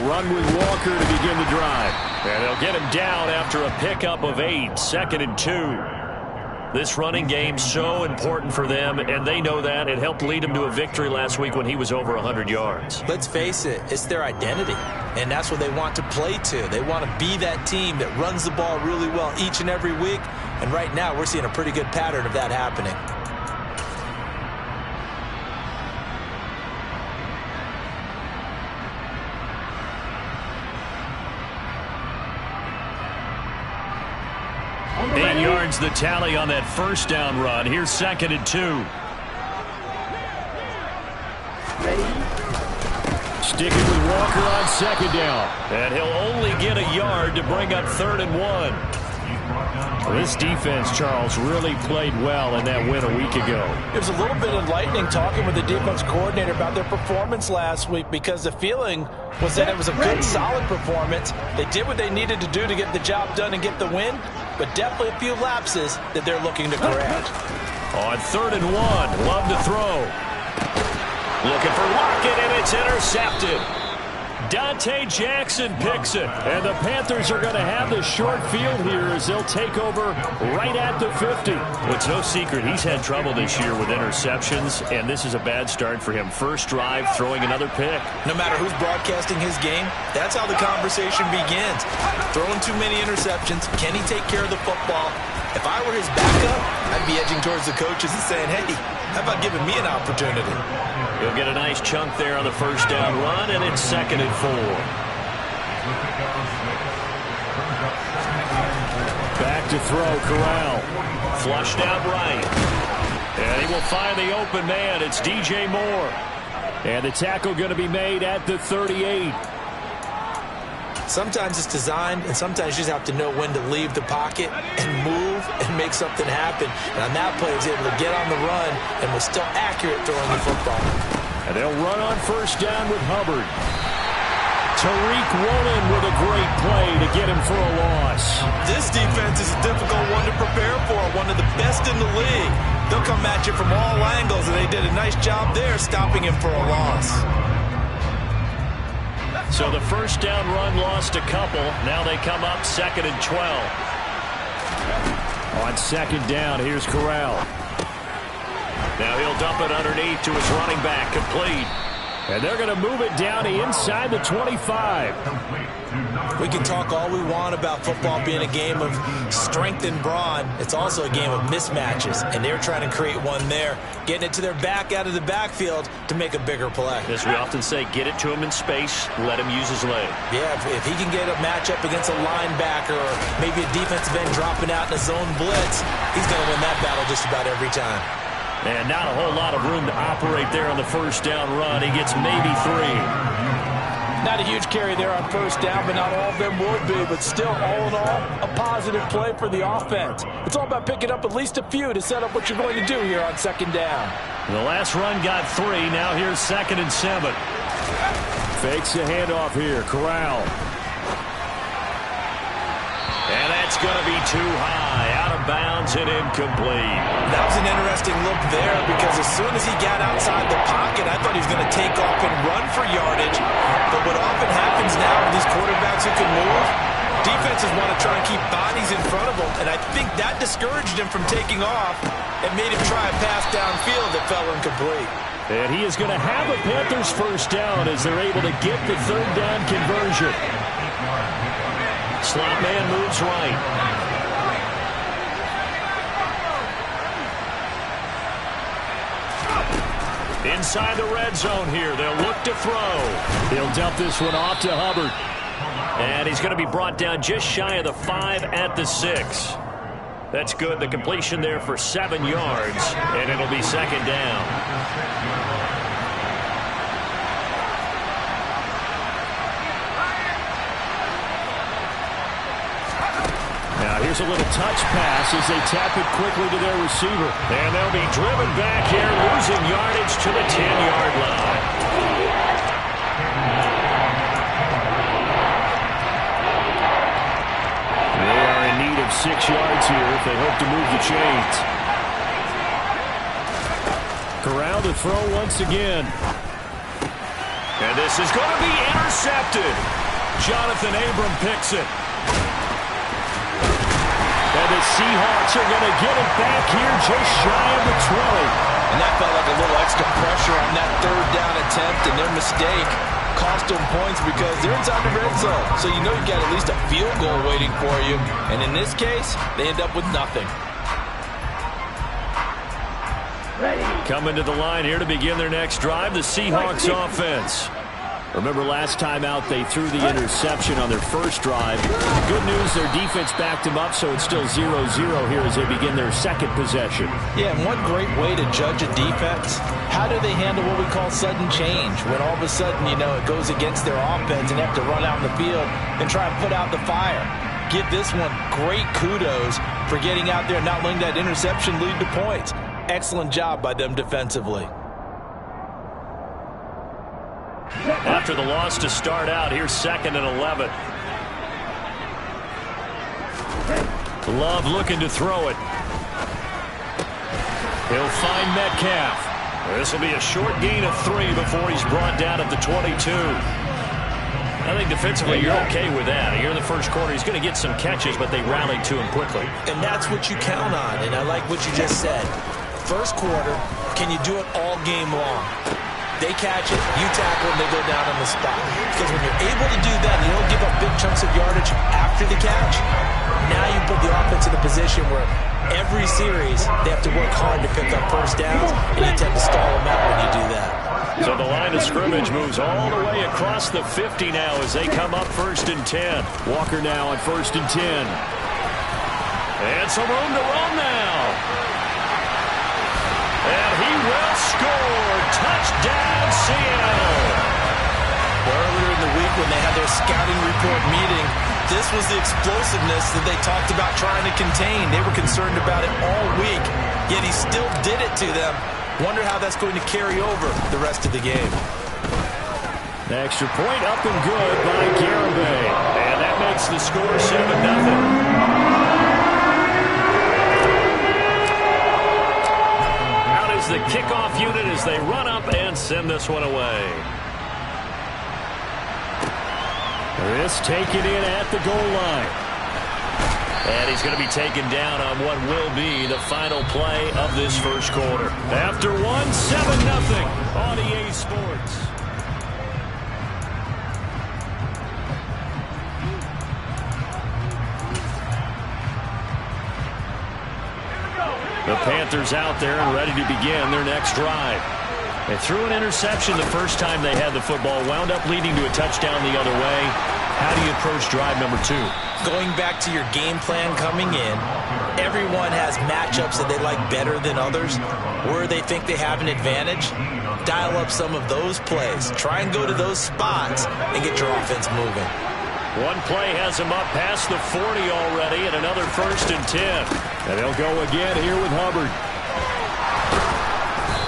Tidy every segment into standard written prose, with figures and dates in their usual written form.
run with Walker to begin the drive. And they'll get him down after a pickup of 8, 2nd and 2. This running game so important for them, and they know that. It helped lead them to a victory last week when he was over 100 yards. Let's face it, it's their identity, and that's what they want to play to. They want to be that team that runs the ball really well each and every week, and right now we're seeing a pretty good pattern of that happening. The tally on that first down run. Here's 2nd and 2. Sticking with Walker on 2nd down. And he'll only get a yard to bring up 3rd and 1. This defense, Charles, really played well in that win a week ago. It was a little bit enlightening talking with the defense coordinator about their performance last week, because the feeling was that it was a good, solid performance. They did what they needed to do to get the job done and get the win, but definitely a few lapses that they're looking to correct. On 3rd and 1, Love to throw. Looking for Lockett, and it's intercepted. Dante Jackson picks it, and the Panthers are going to have the short field here as they'll take over right at the 50. Well, it's no secret he's had trouble this year with interceptions, and this is a bad start for him. First drive, throwing another pick. No matter who's broadcasting his game, that's how the conversation begins. Throwing too many interceptions, can he take care of the football? If I were his backup, I'd be edging towards the coaches and saying, hey, how about giving me an opportunity? He'll get a nice chunk there on the first down run, and it's 2nd and 4. Back to throw, Corral. Flushed out right. And he will find the open man. It's DJ Moore. And the tackle going to be made at the 38. Sometimes it's designed, and sometimes you just have to know when to leave the pocket and move and make something happen. And on that play, he was able to get on the run and was still accurate throwing the football. And they'll run on first down with Hubbard. Tariq Woolen with a great play to get him for a loss. This defense is a difficult one to prepare for, one of the best in the league. They'll come at you from all angles, and they did a nice job there stopping him for a loss. So the first down run lost a couple. Now they come up 2nd and 12. On 2nd down, here's Corral. Now he'll dump it underneath to his running back, complete. And they're going to move it down inside the 25. We can talk all we want about football being a game of strength and brawn. It's also a game of mismatches, and they're trying to create one there, getting it to their back out of the backfield to make a bigger play. As we often say, get it to him in space, let him use his leg. Yeah, if he can get a matchup against a linebacker or maybe a defensive end dropping out in a zone blitz, he's going to win that battle just about every time. And not a whole lot of room to operate there on the first down run. He gets maybe 3. Not a huge carry there on first down, but not all of them will be. But still, all in all, a positive play for the offense. It's all about picking up at least a few to set up what you're going to do here on 2nd down. The last run got 3. Now here's 2nd and 7. Fakes the handoff here. Corral. And that's going to be too high. Out of bounds and incomplete. That was an interesting look there, because as soon as he got outside the pocket, I thought he was going to take off and run for yardage. But what often happens now with these quarterbacks who can move, defenses want to try and keep bodies in front of them, and I think that discouraged him from taking off and made him try a pass downfield that fell incomplete. And he is going to have a Panthers first down as they're able to get the 3rd down conversion. Slot man moves right. Inside the red zone here. They'll look to throw. He'll dump this one off to Hubbard. And he's going to be brought down just shy of the 5 at the 6. That's good. The completion there for 7 yards. And it'll be 2nd down. Now here's a little touch pass as they tap it quickly to their receiver. And they'll be driven back here, losing yardage to the 10-yard line. They are in need of 6 yards here if they hope to move the chains. Corral to throw once again. And this is going to be intercepted. Jonathan Abram picks it. And the Seahawks are going to get it back here just shy of the 20. And that felt like a little extra pressure on that third down attempt, and their mistake cost them points because they're inside the red zone. So you know you've got at least a field goal waiting for you. And in this case, they end up with nothing. Coming to the line here to begin their next drive, the Seahawks offense. Remember last time out they threw the interception on their first drive. Good news, their defense backed them up, so it's still 0-0 here as they begin their second possession. Yeah, and one great way to judge a defense, how do they handle what we call sudden change? When all of a sudden, you know, it goes against their offense and they have to run out in the field and try and put out the fire. Give this one great kudos for getting out there and not letting that interception lead to points. Excellent job by them defensively. After the loss to start out, here's 2nd and 11. Love looking to throw it. He'll find Metcalf. This will be a short gain of 3 before he's brought down at the 22. I think defensively you're okay with that. Here in the first quarter, he's going to get some catches, but they rallied to him quickly. And that's what you count on, and I like what you just said. First quarter, can you do it all game long? They catch it, you tackle them, they go down on the spot. Because when you're able to do that, and you don't give up big chunks of yardage after the catch, now you put the offense in a position where every series they have to work hard to pick up first downs, and you tend to stall them out when you do that. So the line of scrimmage moves all the way across the 50 now as they come up 1st and 10. Walker now on 1st and 10. And some room to run now. And he will score. Touchdown, Seattle. Earlier in the week when they had their scouting report meeting, this was the explosiveness that they talked about trying to contain. They were concerned about it all week, yet he still did it to them. Wonder how that's going to carry over the rest of the game. The extra point up and good by Garibay. And that makes the score 7-0. The kickoff unit as they run up and send this one away. This taken in at the goal line. And he's going to be taken down on what will be the final play of this first quarter. After 1, 7-0 on EA Sports. The Panthers out there and ready to begin their next drive. They threw an interception the first time they had the football, wound up leading to a touchdown the other way. How do you approach drive number 2? Going back to your game plan coming in, everyone has matchups that they like better than others, where they think they have an advantage. Dial up some of those plays. Try and go to those spots and get your offense moving. One play has him up past the 40 already, and another 1st and 10. And he'll go again here with Hubbard.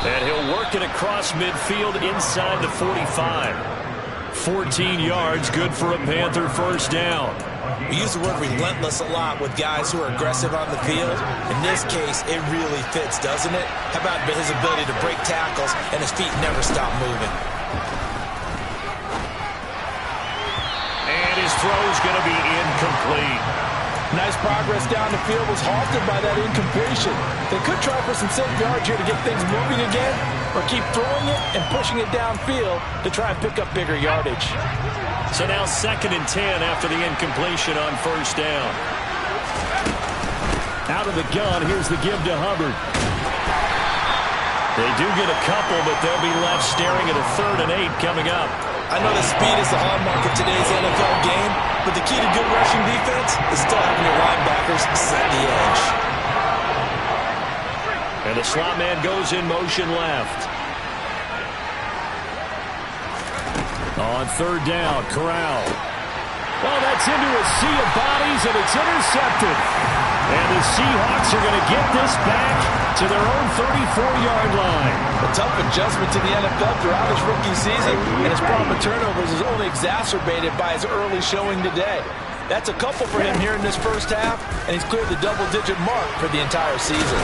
And he'll work it across midfield inside the 45. 14 yards, good for a Panther first down. We use the word relentless a lot with guys who are aggressive on the field. In this case, it really fits, doesn't it? How about his ability to break tackles and his feet never stop moving? His throw's going to be incomplete. Nice progress down the field was halted by that incompletion. They could try for some safe yards here to get things moving again, or keep throwing it and pushing it downfield to try and pick up bigger yardage. So now 2nd and 10 after the incompletion on 1st down. Out of the gun, here's the give to Hubbard. They do get a couple, but they'll be left staring at a 3rd and 8 coming up. I know that speed is the hallmark of today's NFL game, but the key to good rushing defense is still having your linebackers set the edge. And the slot man goes in motion left. On 3rd down, Corral. Well, that's into a sea of bodies, and it's intercepted. And the Seahawks are going to get this back to their own 34-yard line. A tough adjustment to the NFL throughout his rookie season, and his problem with turnovers is only exacerbated by his early showing today. That's a couple for him here in this first half, and he's cleared the double-digit mark for the entire season.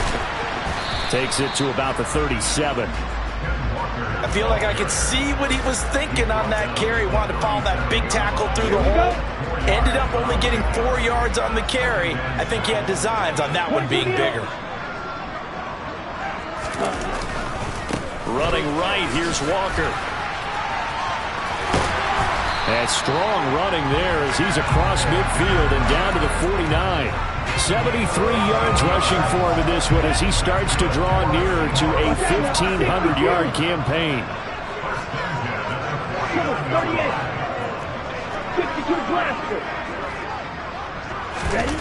Takes it to about the 37. I feel like I could see what he was thinking on that carry. Wanted to follow that big tackle through the hole. Ended up only getting 4 yards on the carry. I think he had designs on that one being bigger. Running right, here's Walker. And strong running there as he's across midfield and down to the 49. 73 yards rushing for him in this one as he starts to draw nearer to a 1,500-yard campaign. 38. 52 blaster. Ready?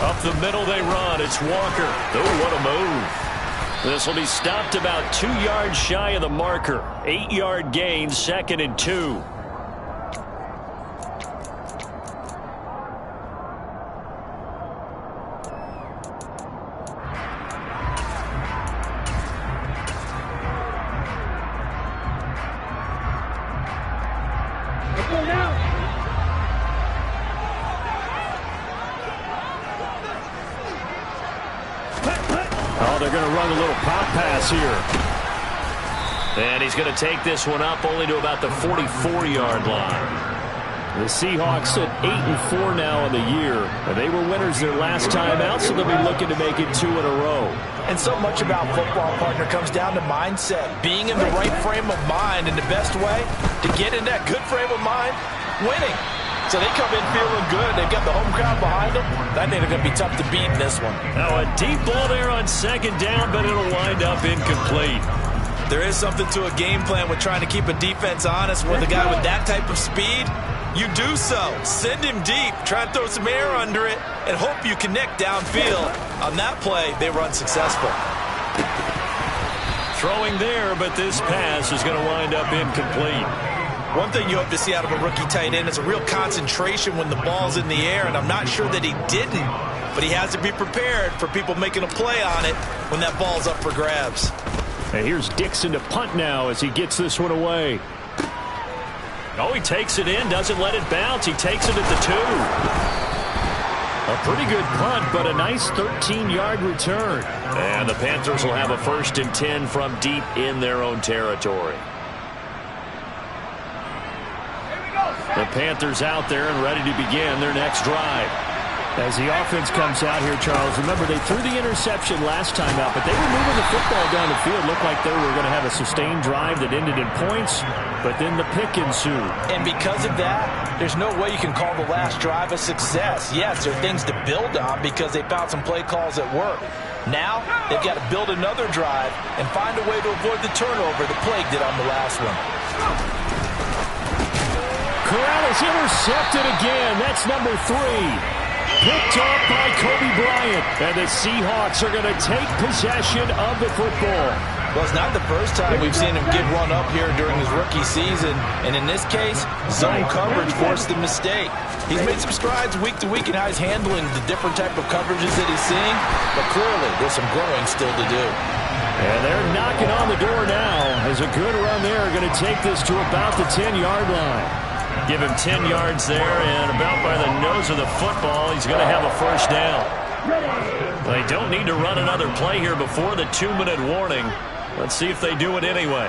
Up the middle they run. It's Walker. Oh, what a move. This will be stopped about 2 yards shy of the marker. 8-yard gain, 2nd and 2. And he's going to take this one up only to about the 44-yard line. The Seahawks at 8-4 now in the year. And they were winners their last time out, so they'll be looking to make it 2 in a row. And so much about football, partner, comes down to mindset. Being in the right frame of mind, and the best way to get in that good frame of mind, winning. So they come in feeling good. They've got the home crowd behind them. I think they're going to be tough to beat in this one. Now a deep ball there on 2nd down, but it'll wind up incomplete. There is something to a game plan with trying to keep a defense honest. With a guy with that type of speed, you do so. Send him deep. Try and throw some air under it and hope you connect downfield. On that play, they were unsuccessful. Throwing there, but this pass is going to wind up incomplete. One thing you hope to see out of a rookie tight end is a real concentration when the ball's in the air, and I'm not sure that he didn't, but he has to be prepared for people making a play on it when that ball's up for grabs. And here's Dixon to punt now as he gets this one away. Oh, he takes it in, doesn't let it bounce. He takes it at the 2. A pretty good punt, but a nice 13-yard return. And the Panthers will have a 1st and 10 from deep in their own territory. The Panthers out there and ready to begin their next drive. As the offense comes out here, Charles, remember they threw the interception last time out, but they were moving the football down the field. Looked like they were going to have a sustained drive that ended in points, but then the pick ensued. And because of that, there's no way you can call the last drive a success. Yes, there are things to build on because they found some play calls that work. Now, they've got to build another drive and find a way to avoid the turnover the plague did on the last one. Corral is intercepted again. That's number 3. Picked off by Kobe Bryant. And the Seahawks are going to take possession of the football. Well, it's not the first time we've seen him get run up here during his rookie season. And in this case, zone coverage forced the mistake. He's made some strides week to week in how he's handling the different type of coverages that he's seeing. But clearly, there's some growing still to do. And they're knocking on the door now as a good run there going to take this to about the 10-yard line. Give him 10 yards there, and about by the nose of the football, he's going to have a 1st down. They don't need to run another play here before the 2-minute warning. Let's see if they do it anyway.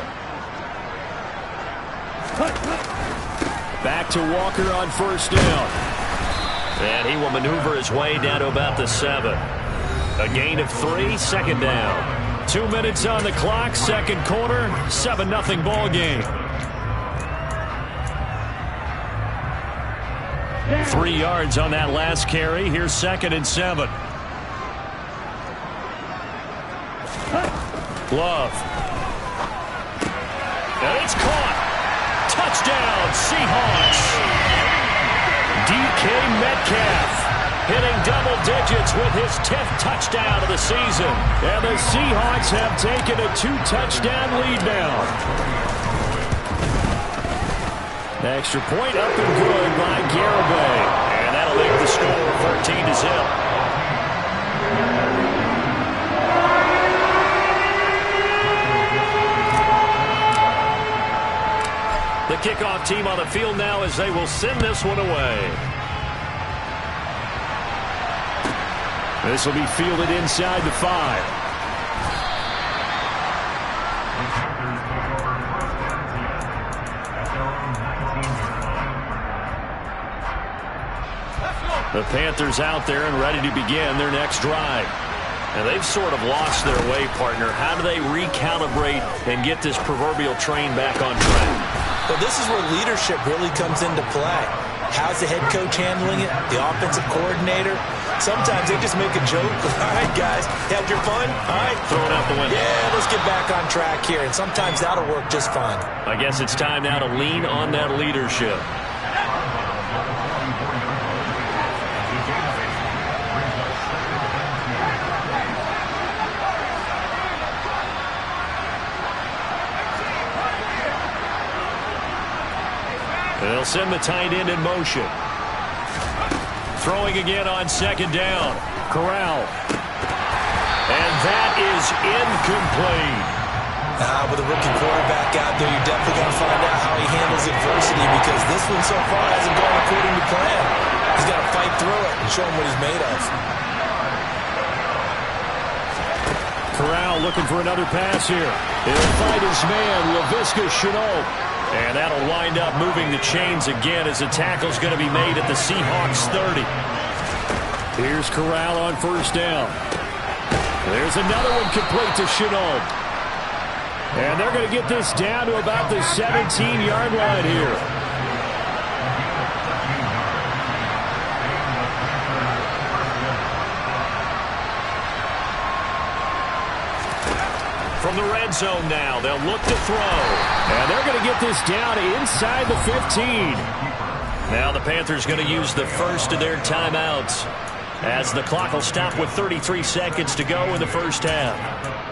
Back to Walker on 1st down. And he will maneuver his way down to about the 7. A gain of 3, 2nd down. 2 minutes on the clock, 2nd quarter, 7-0 ball game. 3 yards on that last carry. Here's 2nd and 7. Love. And it's caught. Touchdown, Seahawks. DK Metcalf hitting double digits with his 10th touchdown of the season. And the Seahawks have taken a 2-touchdown lead now. Extra point up and good by Garibay. And that'll make the score 14-0. The kickoff team on the field now as they will send this one away. This will be fielded inside the 5. The Panthers out there and ready to begin their next drive. And they've sort of lost their way, partner. How do they recalibrate and get this proverbial train back on track? Well, this is where leadership really comes into play. How's the head coach handling it? The offensive coordinator? Sometimes they just make a joke. All right, guys, had your fun? All right. Throw it out the window. Yeah, let's get back on track here. And sometimes that'll work just fine. I guess it's time now to lean on that leadership. They'll send the tight end in motion. Throwing again on second down. Corral. And that is incomplete. With a rookie quarterback out there, you're definitely going to find out how he handles adversity, because this one so far hasn't gone according to plan. He's got to fight through it and show him what he's made of. Corral looking for another pass here. He'll find his man, Laviska Shenault. And that'll wind up moving the chains again as the tackle's going to be made at the Seahawks 30. Here's Corral on first down. There's another one complete to Shenault. And they're going to get this down to about the 17-yard line here. From the red zone now, they'll look to throw. And they're going to get this down inside the 15. Now the Panthers going to use the first of their timeouts, as the clock will stop with 33 seconds to go in the first half.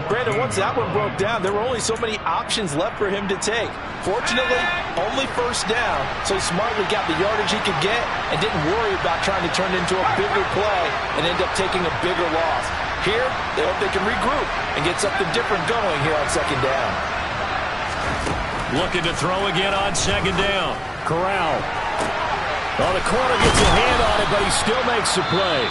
Brandon, once that one broke down, there were only so many options left for him to take. Fortunately, only first down, so he smartly got the yardage he could get and didn't worry about trying to turn it into a bigger play and end up taking a bigger loss. Here, they hope they can regroup and get something different going here on second down. Looking to throw again on second down. Corral. Well, the corner gets a hand on it, but he still makes the play.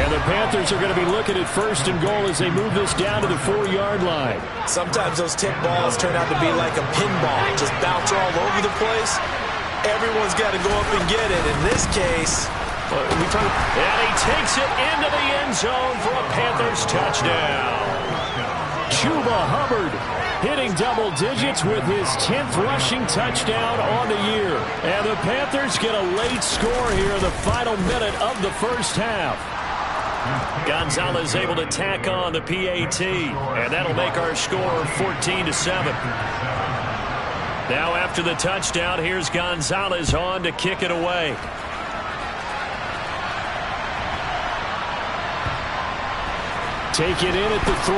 And the Panthers are going to be looking at first and goal as they move this down to the 4-yard line. Sometimes those tip balls turn out to be like a pinball, just bounce all over the place. Everyone's got to go up and get it. In this case, and he takes it into the end zone for a Panthers touchdown. Chuba Hubbard hitting double digits with his 10th rushing touchdown on the year. And the Panthers get a late score here in the final minute of the first half. Gonzalez able to tack on the PAT, and that'll make our score 14-7. Now after the touchdown, here's Gonzalez on to kick it away. Take it in at the 3.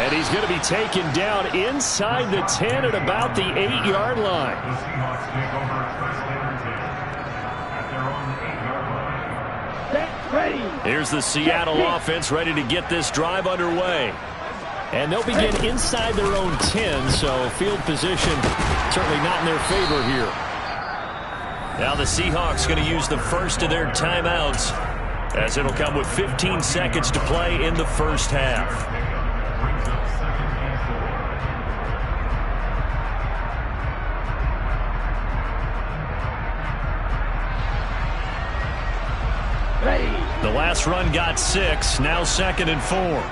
And he's going to be taken down inside the 10 at about the 8-yard line. Here's the Seattle offense ready to get this drive underway. And they'll begin inside their own 10, so field position certainly not in their favor here. Now the Seahawks going to use the first of their timeouts, as it'll come with 15 seconds to play in the first half. The last run got 6, now 2nd and 4.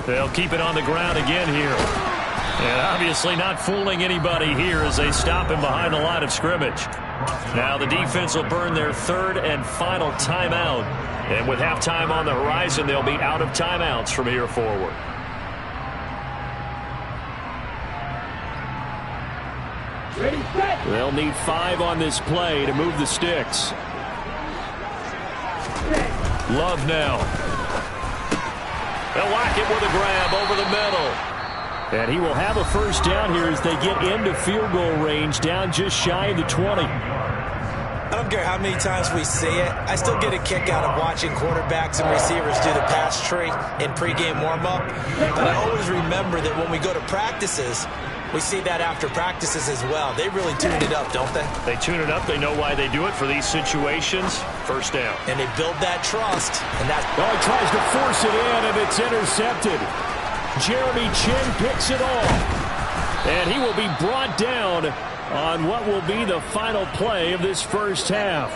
They'll keep it on the ground again here. And obviously not fooling anybody here as they stop him behind the line of scrimmage. Now the defense will burn their 3rd and final timeout. And with halftime on the horizon, they'll be out of timeouts from here forward. Ready, set. They'll need 5 on this play to move the sticks. Love now. They'll lock it with a grab over the middle. And he will have a first down here as they get into field goal range, down just shy of the 20. I don't care how many times we see it. I still get a kick out of watching quarterbacks and receivers do the pass tree in pregame warm-up. But I always remember that when we go to practices, we see that after practices as well. They really tune it up, don't they? They tune it up. They know why they do it for these situations. First down. And they build that trust. And that's... Oh, he tries to force it in, and it's intercepted. Jeremy Chin picks it off. And he will be brought down down on what will be the final play of this first half.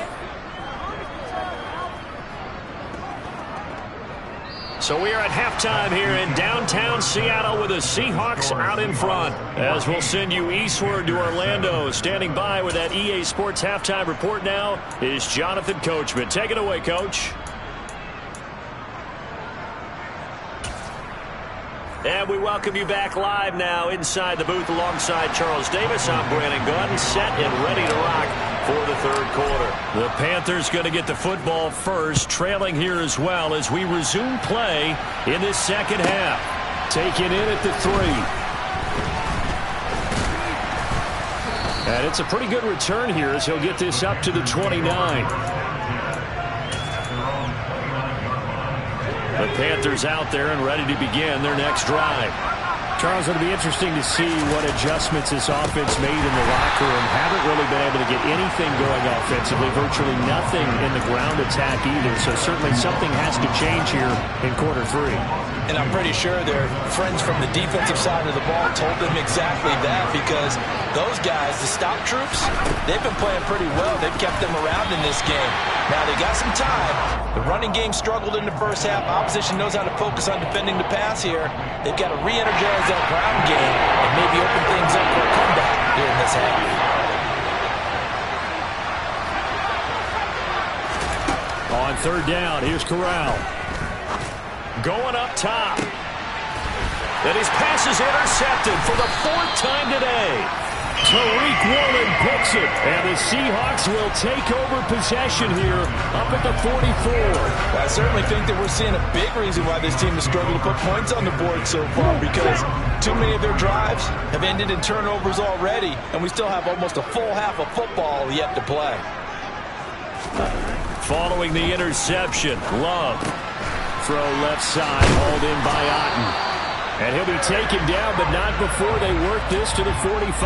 So we are at halftime here in downtown Seattle with the Seahawks out in front. As we'll send you eastward to Orlando. Standing by with that EA Sports halftime report now is Jonathan Coachman. Take it away, Coach. And we welcome you back live now inside the booth alongside Charles Davis. I'm Brandon Gordon, set and ready to rock for the third quarter. The Panthers going to get the football first, trailing here as well as we resume play in this second half. Taken in at the 3. And it's a pretty good return here as he'll get this up to the 29. The Panthers out there and ready to begin their next drive. Charles, it'll be interesting to see what adjustments this offense made in the locker room. Haven't really been able to get anything going offensively. Virtually nothing in the ground attack either. So certainly something has to change here in quarter 3. And I'm pretty sure their friends from the defensive side of the ball told them exactly that, because those guys, the stop troops, they've been playing pretty well. They've kept them around in this game. Now they got some time. The running game struggled in the first half. Opposition knows how to focus on defending the pass here. They've got to re-energize that ground game and maybe open things up for a comeback here in this half. On third down, here's Corral. Going up top. And his pass is intercepted for the 4th time today. Tariq Woolen picks it, and the Seahawks will take over possession here up at the 44. Well, I certainly think that we're seeing a big reason why this team has struggled to put points on the board so far, because too many of their drives have ended in turnovers already, and we still have almost a full half of football yet to play. Following the interception, Love. Throw left side, hauled in by Otten. And he'll be taken down, but not before they work this to the 45.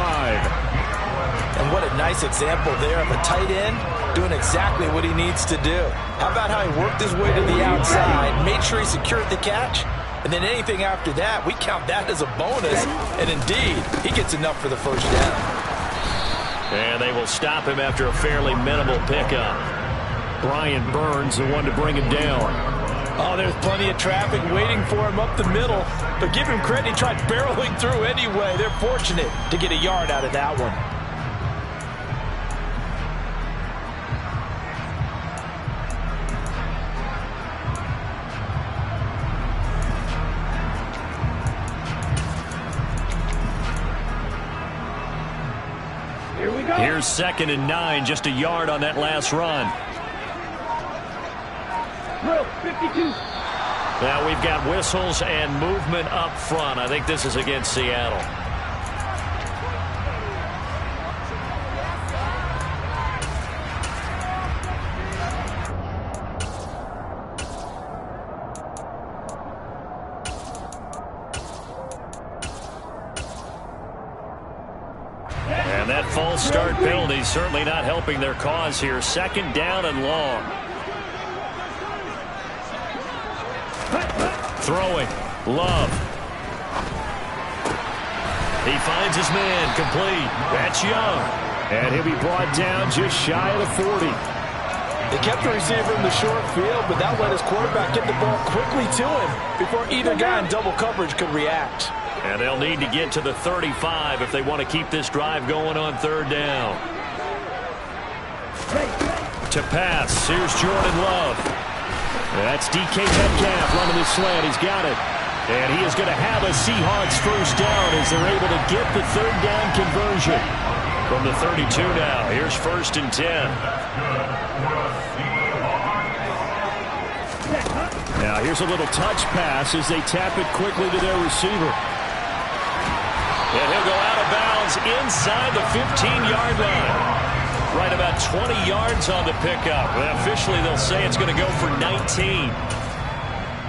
And what a nice example there of a tight end doing exactly what he needs to do. How about how he worked his way to the outside, made sure he secured the catch, and then anything after that, we count that as a bonus. And indeed, he gets enough for the first down. And they will stop him after a fairly minimal pickup. Brian Burns, the one to bring him down. Oh, there's plenty of traffic waiting for him up the middle. But give him credit, he tried barreling through anyway. They're fortunate to get a yard out of that one. Here we go. Here's 2nd and 9, just a yard on that last run. 52. Now we've got whistles and movement up front. I think this is against Seattle. And that false start penalty certainly not helping their cause here. 2nd down and long. Throwing. Love. He finds his man. Complete. That's Young. And he'll be brought down just shy of the 40. They kept the receiver in the short field, but that let his quarterback get the ball quickly to him before either guy in double coverage could react. And they'll need to get to the 35 if they want to keep this drive going on 3rd down. To pass. Here's Jordan Love. That's DK Metcalf running the slant. He's got it. And he is going to have a Seahawks first down as they're able to get the 3rd down conversion. From the 32 now, here's 1st and 10. Now here's a little touch pass as they tap it quickly to their receiver. And he'll go out of bounds inside the 15-yard line. Right about 20 yards on the pickup. Well, officially, they'll say it's going to go for 19.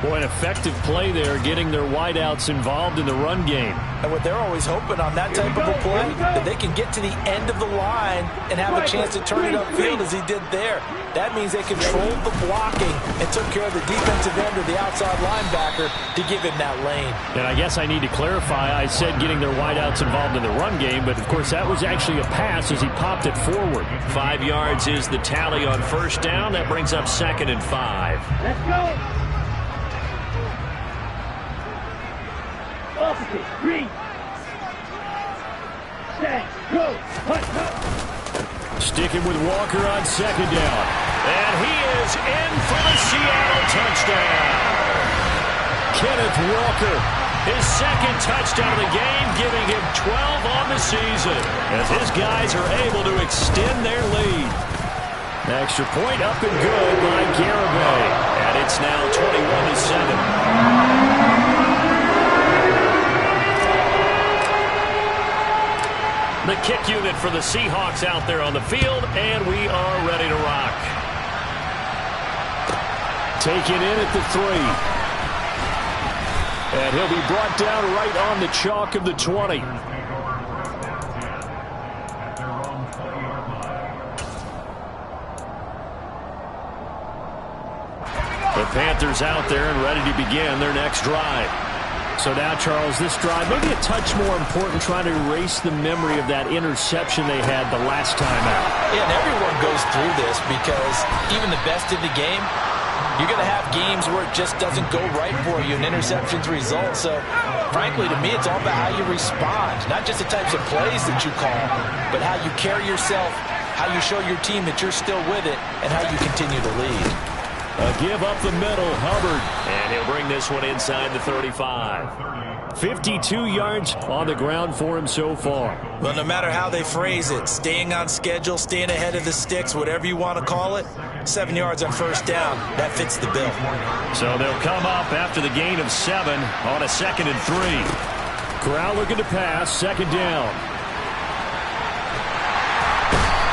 Boy, an effective play there, getting their wideouts involved in the run game. And what they're always hoping on that type of a play, that they can get to the end of the line and have a chance to turn it upfield as he did there. That means they controlled the blocking and took care of the defensive end or the outside linebacker to give him that lane. And I guess I need to clarify, I said getting their wideouts involved in the run game, but of course that was actually a pass as he popped it forward. 5 yards is the tally on first down. That brings up 2nd and 5. Let's go. Opposite. 3. Set. Go. Hunt. Sticking with Walker on 2nd down. And he is in for the Seattle touchdown. Kenneth Walker, his 2nd touchdown of the game, giving him 12 on the season as his guys are able to extend their lead. Extra point up and good by Garibay. And it's now 21-7. The kick unit for the Seahawks out there on the field, and we are ready to rock. Taken in at the 3. And he'll be brought down right on the chalk of the 20. The Panthers out there and ready to begin their next drive. So now, Charles, this drive maybe a touch more important, trying to erase the memory of that interception they had the last time out. Yeah, and everyone goes through this because even the best in the game, you're going to have games where it just doesn't go right for you, and interceptions result. So, frankly, to me, it's all about how you respond, not just the types of plays that you call, but how you carry yourself, how you show your team that you're still with it, and how you continue to lead. A give up the middle, Hubbard. And he'll bring this one inside the 35. 52 yards on the ground for him so far. Well, no matter how they phrase it, staying on schedule, staying ahead of the sticks, whatever you want to call it, 7 yards on first down, that fits the bill. So they'll come up after the gain of 7 on a 2nd and 3. Corral looking to pass, 2nd down.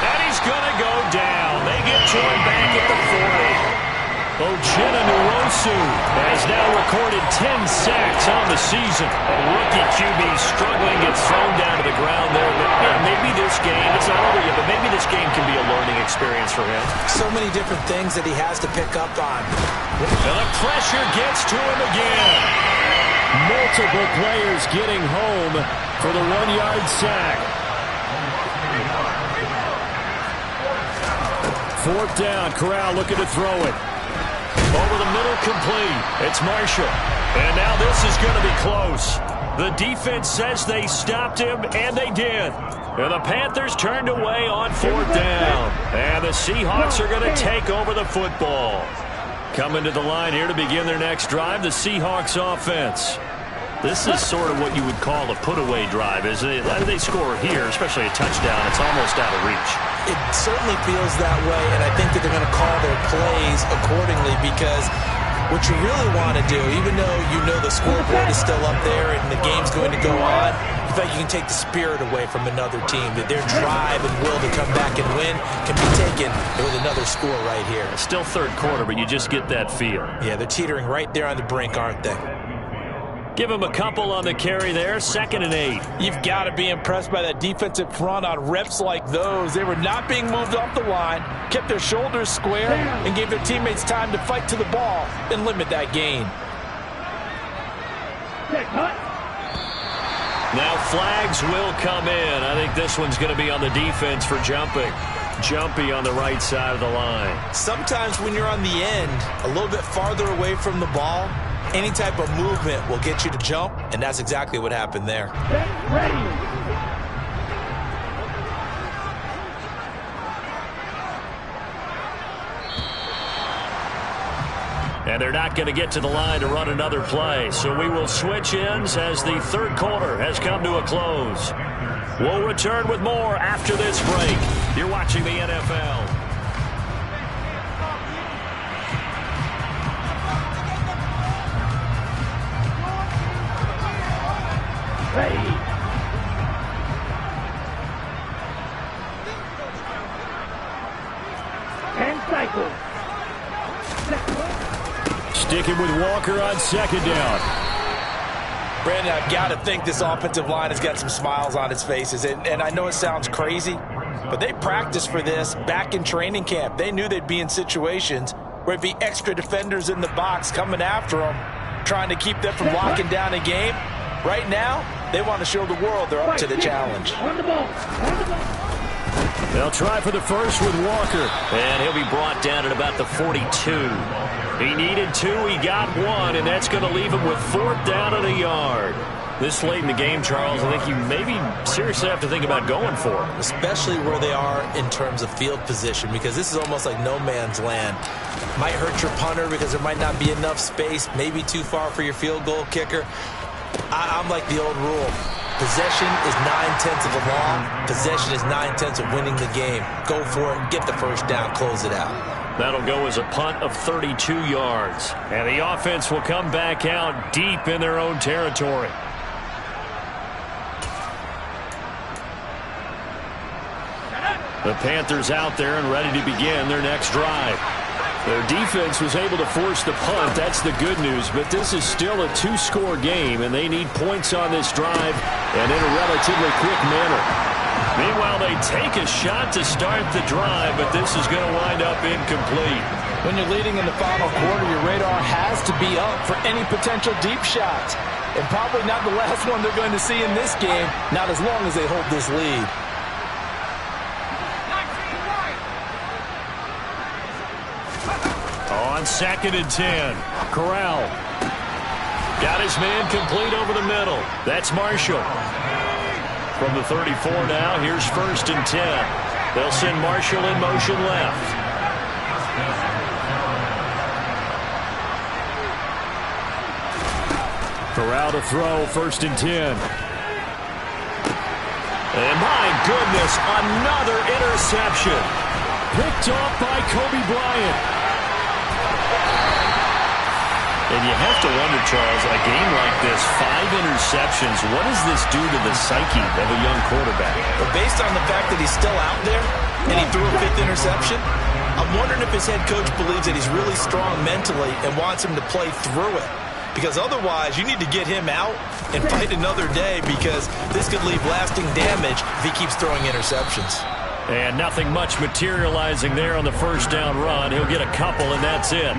And he's going to go down. They get to him back at the 40. Ochena Nwosu has now recorded 10 sacks on the season. A rookie QB struggling, gets thrown down to the ground there. But yeah, maybe this game, it's not over yet, but maybe this game can be a learning experience for him. So many different things that he has to pick up on. And the pressure gets to him again. Multiple players getting home for the 1-yard sack. 4th down, Corral looking to throw it. Over the middle, complete. It's Marshall. And now this is going to be close. The defense says they stopped him, and they did. And the Panthers turned away on 4th down. And the Seahawks are going to take over the football. Coming to the line here to begin their next drive, the Seahawks offense. This is sort of what you would call a put-away drive, isn't it? How do they score here, especially a touchdown? It's almost out of reach. It certainly feels that way, and I think that they're going to call their plays accordingly because what you really want to do, even though you know the scoreboard is still up there and the game's going to go on, you feel like you can take the spirit away from another team, that their drive and will to come back and win can be taken with another score right here. It's still 3rd quarter, but you just get that feel. Yeah, they're teetering right there on the brink, aren't they? Give him a couple on the carry there, 2nd and 8. You've got to be impressed by that defensive front on reps like those. They were not being moved off the line, kept their shoulders square, and gave their teammates time to fight to the ball and limit that gain. Now flags will come in. I think this one's going to be on the defense for jumping. Jumpy on the right side of the line. Sometimes when you're on the end, a little bit farther away from the ball, any type of movement will get you to jump, and that's exactly what happened there. Get ready. And they're not going to get to the line to run another play. So we will switch ends as the 3rd quarter has come to a close. We'll return with more after this break. You're watching the NFL. Ready. 10 cycles. Sticking with Walker on second down. Brandon, I've got to think this offensive line has got some smiles on its faces. And I know it sounds crazy, but they practiced for this back in training camp. They knew they'd be in situations where it'd be extra defenders in the box coming after them, trying to keep them from locking down a game. Right now, they want to show the world they're up to the challenge. On the ball. On the ball. They'll try for the first with Walker. And he'll be brought down at about the 42. He needed 2, he got 1, and that's going to leave him with 4th down and a yard. This late in the game, Charles, I think you maybe seriously have to think about going for it. Especially where they are in terms of field position, because this is almost like no man's land. Might hurt your punter because there might not be enough space, maybe too far for your field goal kicker. I'm like the old rule. Possession is 9/10 of the law. Possession is 9/10 of winning the game. Go for it, get the first down, close it out. That'll go as a punt of 32 yards. And the offense will come back out deep in their own territory. The Panthers out there and ready to begin their next drive. Their defense was able to force the punt. That's the good news. But this is still a 2-score game, and they need points on this drive and in a relatively quick manner. Meanwhile, they take a shot to start the drive, but this is going to wind up incomplete. When you're leading in the final quarter, your radar has to be up for any potential deep shots. And probably not the last one they're going to see in this game, not as long as they hold this lead. On 2nd and 10, Corral. Got his man complete over the middle. That's Marshall. From the 34 now, here's 1st and 10. They'll send Marshall in motion left. Corral to throw, 1st and 10. And my goodness, another interception. Picked off by Kobe Bryant. And you have to wonder, Charles, a game like this, 5 interceptions, what does this do to the psyche of a young quarterback? But based on the fact that he's still out there and he threw a 5th interception, I'm wondering if his head coach believes that he's really strong mentally and wants him to play through it. Because otherwise, you need to get him out and fight another day, because this could leave lasting damage if he keeps throwing interceptions. And nothing much materializing there on the first down run. He'll get a couple, and that's it.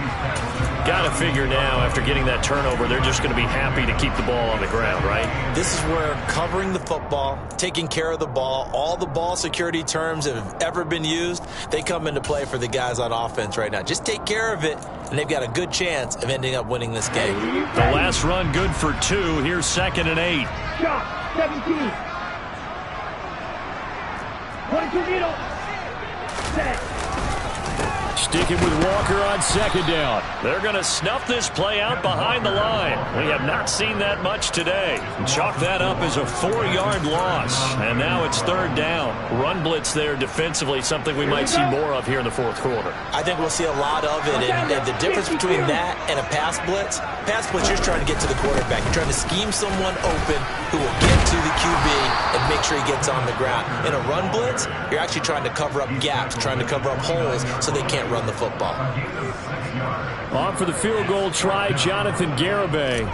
Got to figure now, after getting that turnover, they're just going to be happy to keep the ball on the ground, right? This is where covering the football, taking care of the ball, all the ball security terms that have ever been used, they come into play for the guys on offense right now. Just take care of it, and they've got a good chance of ending up winning this game. The last run good for 2. Here's 2nd and 8. Shot. 17. 22 needle. Set. Sticking with Walker on 2nd down. They're going to snuff this play out behind the line. We have not seen that much today. Chalk that up as a 4-yard loss. And now it's 3rd down. Run blitz there defensively, something we might see more of here in the 4th quarter. I think we'll see a lot of it. And the difference between that and a pass blitz, you're trying to get to the quarterback. You're trying to scheme someone open who will get to the QB and make sure he gets on the ground. In a run blitz, you're actually trying to cover up gaps, trying to cover up holes so they can't run the football. On for the field goal try, Jonathan Garibay.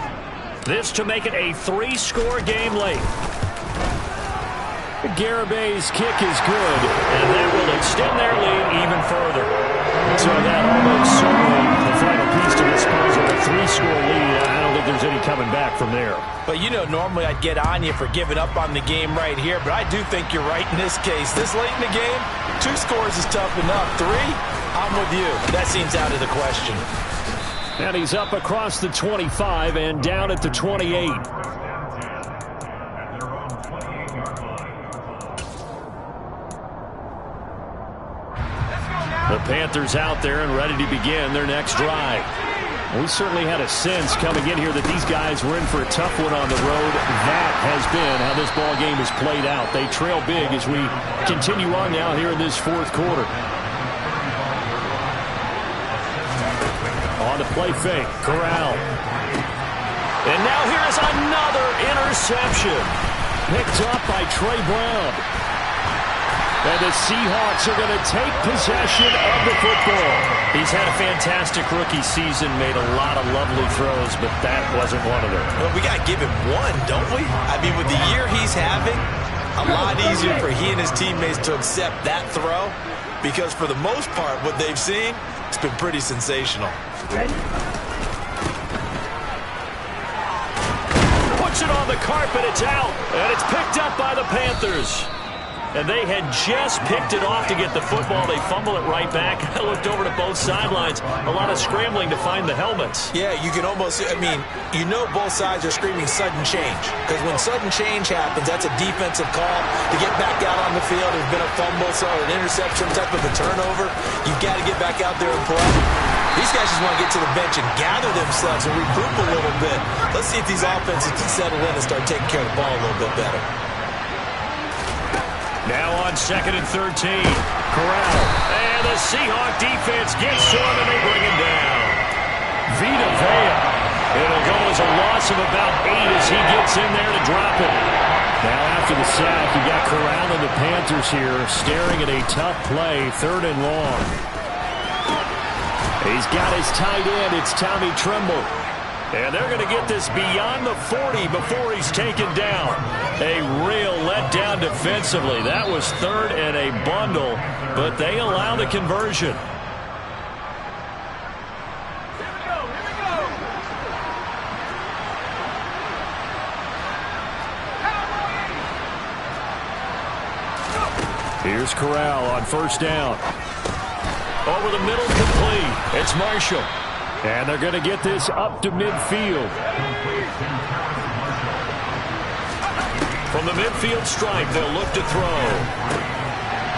This to make it a 3-score game late. Garibay's kick is good, and that will extend their lead even further. So that almost certainly the final piece to this puzzle, a 3-score lead. I don't think there's any coming back from there. But you know, normally I'd get on you for giving up on the game right here, but I do think you're right in this case. This late in the game, 2 scores is tough enough. 3, I'm with you. That seems out of the question. And he's up across the 25 and down at the 28. The Panthers out there and ready to begin their next drive. We certainly had a sense coming in here that these guys were in for a tough one on the road. That has been how this ball game has played out. They trail big as we continue on now here in this 4th quarter. On the play fake, Corral. And now here's another interception. Picked up by Trey Brown. And the Seahawks are going to take possession of the football. He's had a fantastic rookie season, made a lot of lovely throws, but that wasn't one of them. Well, we got to give him one, don't we? I mean, with the year he's having, a lot easier for he and his teammates to accept that throw, because for the most part, what they've seen, it's been pretty sensational. Puts it on the carpet, it's out, and it's picked up by the Panthers. And they had just picked it off to get the football. They fumble it right back. I looked over to both sidelines. A lot of scrambling to find the helmets. Yeah, you can almost, I mean, you know both sides are screaming sudden change. Because when sudden change happens, that's a defensive call to get back out on the field. There's been a fumble, so an interception, type of a turnover. You've got to get back out there and play. These guys just want to get to the bench and gather themselves and regroup a little bit. Let's see if these offenses can settle in and start taking care of the ball a little bit better. Now on 2nd and 13. Corral. And the Seahawk defense gets to him, and they bring him down. Vita Vea. It'll go as a loss of about 8 as he gets in there to drop it. Now after the sack, you got Corral and the Panthers here staring at a tough play, 3rd and long. He's got his tight end. It's Tommy Tremble. And they're going to get this beyond the 40 before he's taken down. A real letdown defensively. That was 3rd and a bundle, but they allow the conversion. Here's Corral on 1st down. Over the middle, complete. It's Marshall. And they're going to get this up to midfield. From the midfield stripe, they'll look to throw.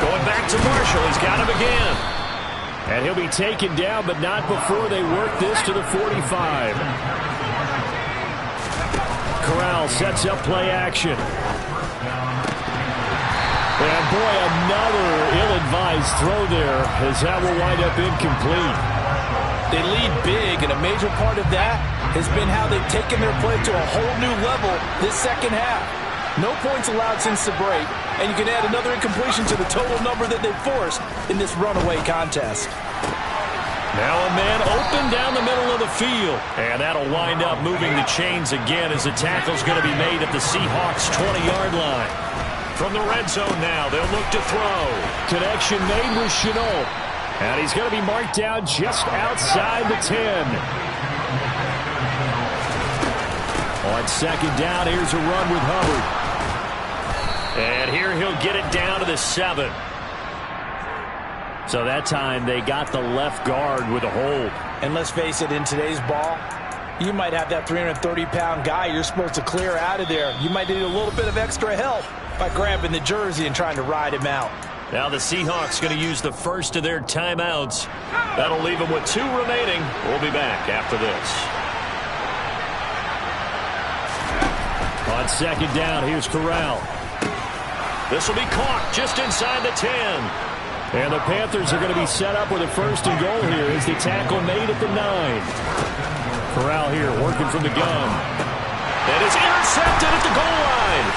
Going back to Marshall. He's got him again. And he'll be taken down, but not before they work this to the 45. Corral sets up play action. And boy, another ill-advised throw there, as that will wind up incomplete. They lead big, and a major part of that has been how they've taken their play to a whole new level this second half. No points allowed since the break, and you can add another incompletion to the total number that they've forced in this runaway contest. Now a man open down the middle of the field, and that'll wind up moving the chains again as the tackle's going to be made at the Seahawks' 20-yard line. From the red zone now, they'll look to throw. Connection made with Chenault. And he's going to be marked down just outside the 10. On 2nd down, here's a run with Hubbard. And here he'll get it down to the 7. So that time they got the left guard with a hold. And let's face it, in today's ball, you might have that 330-pound guy you're supposed to clear out of there. You might need a little bit of extra help by grabbing the jersey and trying to ride him out. Now the Seahawks going to use the first of their timeouts. That'll leave them with 2 remaining. We'll be back after this. On 2nd down, here's Corral. This will be caught just inside the 10. And the Panthers are going to be set up with a 1st and goal here as the tackle made at the 9. Corral here working from the gun. And it's intercepted at the goal line.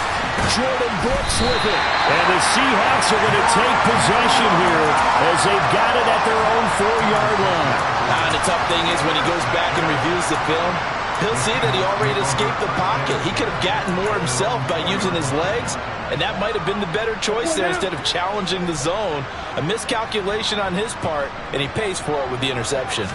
Jordan Brooks with it. And the Seahawks are going to take possession here as they've got it at their own 4-yard line. And the tough thing is when he goes back and reviews the film, he'll see that he already escaped the pocket. He could have gotten more himself by using his legs, and that might have been the better choice there instead of challenging the zone. A miscalculation on his part, and he pays for it with the interception.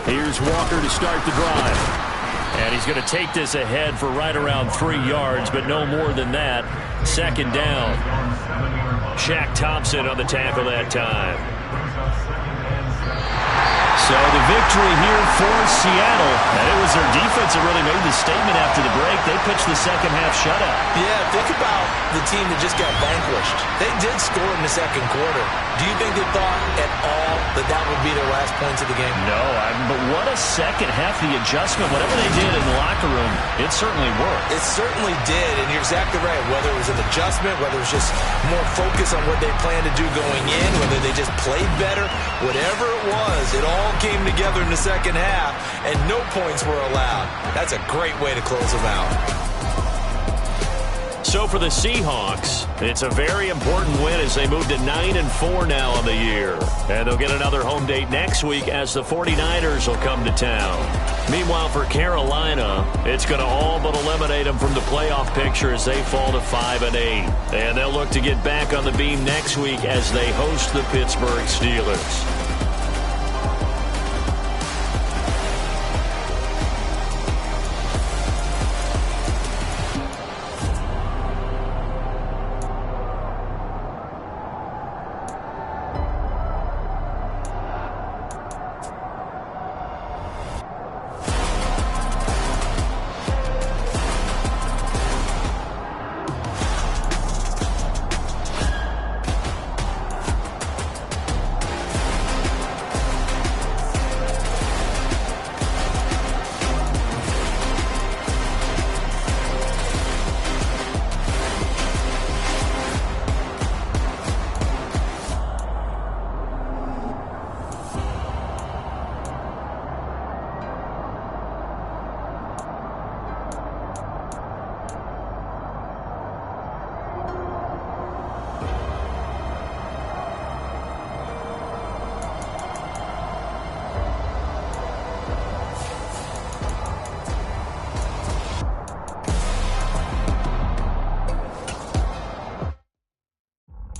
Here's Walker to start the drive. And he's going to take this ahead for right around 3 yards, but no more than that. 2nd down. Shaq Thompson on the tackle that time. So the victory here for Seattle. And it was their defense that really made the statement after the break. They pitched the second half shutout. Yeah, think about the team that just got vanquished. They did score in the 2nd quarter. Do you think they thought at all that that would be their last points of the game? No, but what a second half. The adjustment, whatever they did in the locker room, it certainly worked. It certainly did, and you're exactly right. Whether it was an adjustment, whether it was just more focus on what they planned to do going in, whether they just played better, whatever it was, it all came together in the second half, and no points were allowed. That's a great way to close them out. So for the Seahawks, it's a very important win as they move to 9-4 now on the year. And they'll get another home date next week as the 49ers will come to town. Meanwhile, for Carolina, it's going to all but eliminate them from the playoff picture as they fall to 5-8. And they'll look to get back on the beam next week as they host the Pittsburgh Steelers.